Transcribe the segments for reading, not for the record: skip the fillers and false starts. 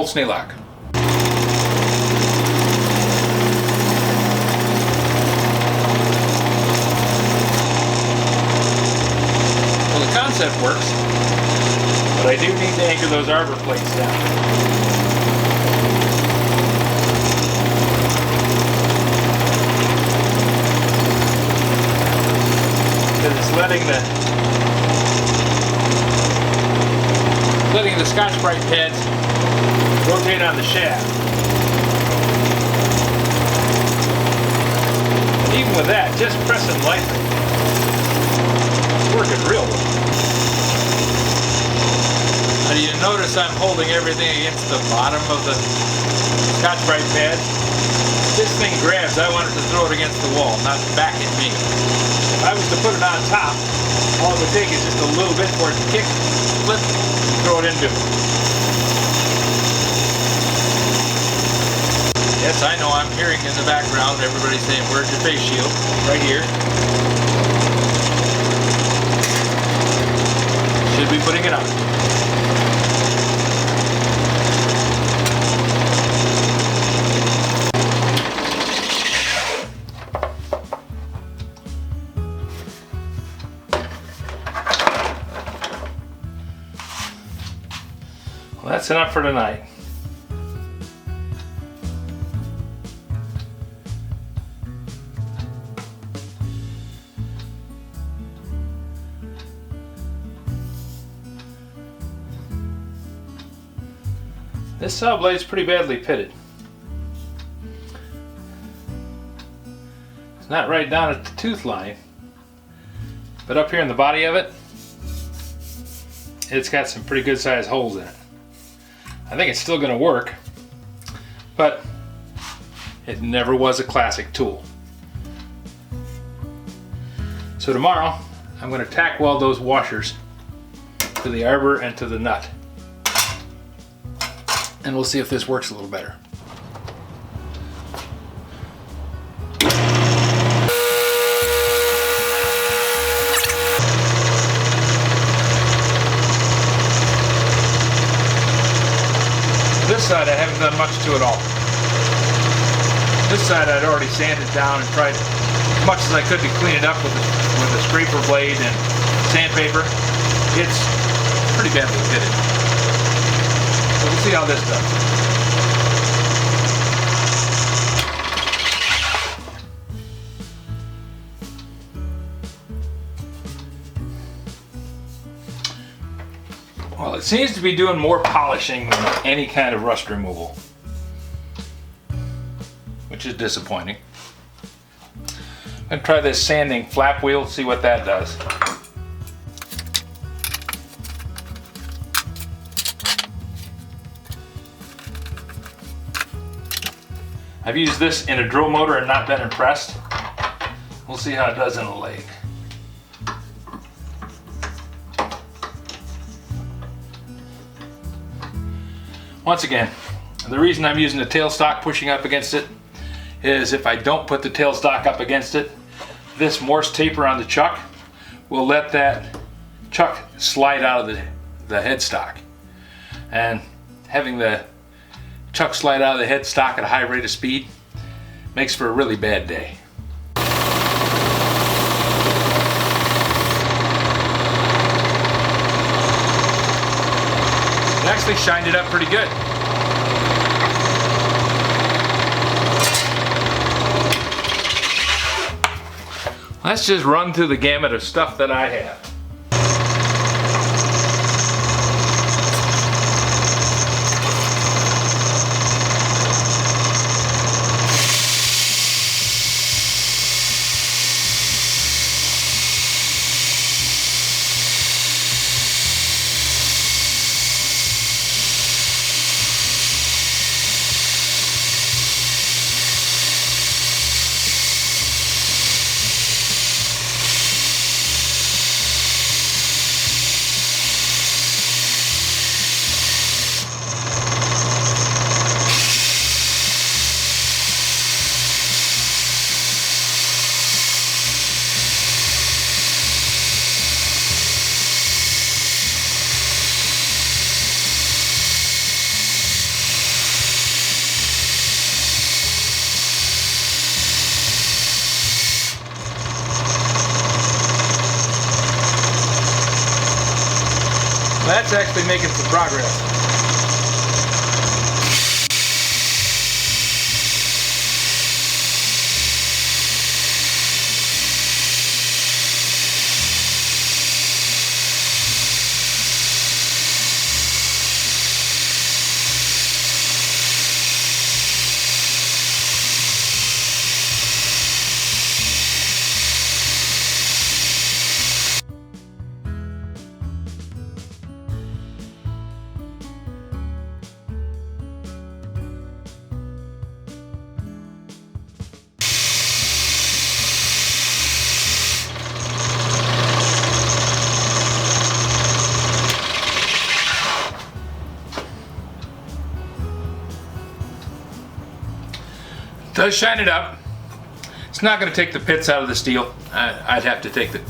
old Sneelock. Well, the concept works, but I do need to anchor those arbor plates down. Because it's letting the Scotch-Brite pads rotate on the shaft. And even with that, just pressing lightly, it's working real well. Now, do you notice I'm holding everything against the bottom of the Scotch-Brite pad? This thing grabs, I want it to throw it against the wall, not back at me. If I was to put it on top, all it would take is just a little bit for it to kick, flip, and throw it into it. Yes, I know I'm hearing in the background everybody saying, where's your face shield? Right here. Should be putting it on. Well, that's enough for tonight. This saw blade's pretty badly pitted. It's not right down at the tooth line, but up here in the body of it, it's got some pretty good sized holes in it. I think it's still going to work, but it never was a classic tool. So tomorrow, I'm going to tack weld those washers to the arbor and to the nut. And we'll see if this works a little better. This side I haven't done much to at all. This side I'd already sanded down and tried as much as I could to clean it up with a scraper blade and sandpaper. It's pretty badly pitted. So we'll see how this does. Well, it seems to be doing more polishing than any kind of rust removal, which is disappointing. I'm going to try this sanding flap wheel, see what that does. I've used this in a drill motor and not been impressed. We'll see how it does in a lathe. Once again, the reason I'm using the tailstock pushing up against it is if I don't put the tailstock up against it, this Morse taper on the chuck will let that chuck slide out of the headstock. And having the chuck slide out of the headstock at a high rate of speed makes for a really bad day. It actually shined it up pretty good. Let's just run through the gamut of stuff that I have. that's actually making some progress. Does shine it up. It's not going to take the pits out of the steel. I'd have to take the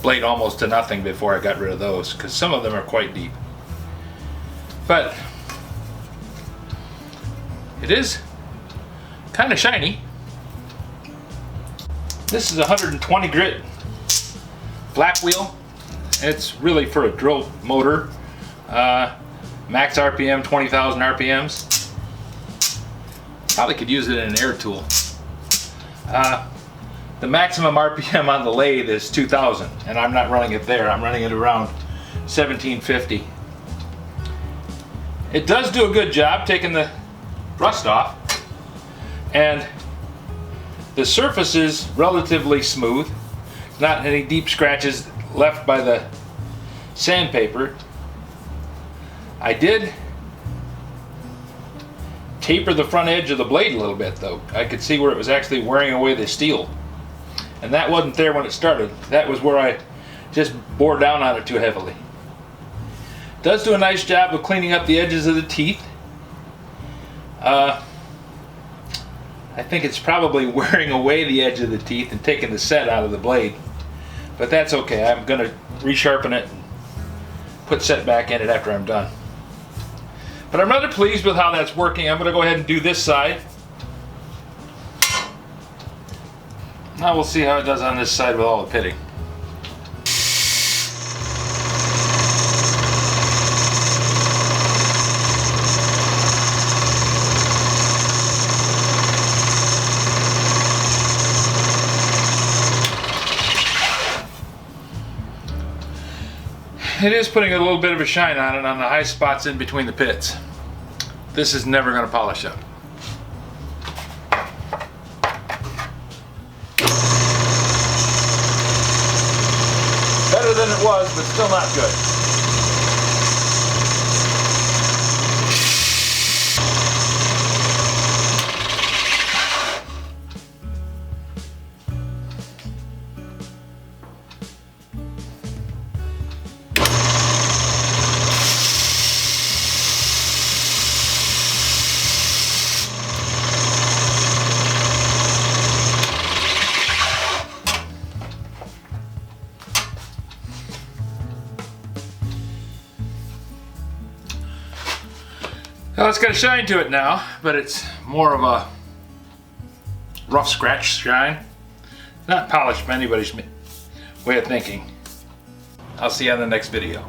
blade almost to nothing before I got rid of those, because some of them are quite deep. But it is kind of shiny. This is a 120 grit flap wheel. It's really for a drill motor. Max RPM 20,000 RPMs. Probably could use it in an air tool. The maximum RPM on the lathe is 2,000, and I'm not running it there. I'm running it around 1750. It does do a good job taking the rust off, and the surface is relatively smooth. Not any deep scratches left by the sandpaper. I did taper the front edge of the blade a little bit though. I could see where it was actually wearing away the steel. And that wasn't there when it started. That was where I just bore down on it too heavily. It does do a nice job of cleaning up the edges of the teeth. I think it's probably wearing away the edge of the teeth and taking the set out of the blade. But that's okay. I'm going to resharpen it and put set back in it after I'm done. But I'm rather pleased with how that's working. I'm going to go ahead and do this side. Now we'll see how it does on this side with all the pitting. It is putting a little bit of a shine on it on the high spots in between the pits. This is never going to polish up. Better than it was, but still not good. Well, it's got a shine to it now, but it's more of a rough scratch shine. Not polished by anybody's way of thinking. I'll see you on the next video.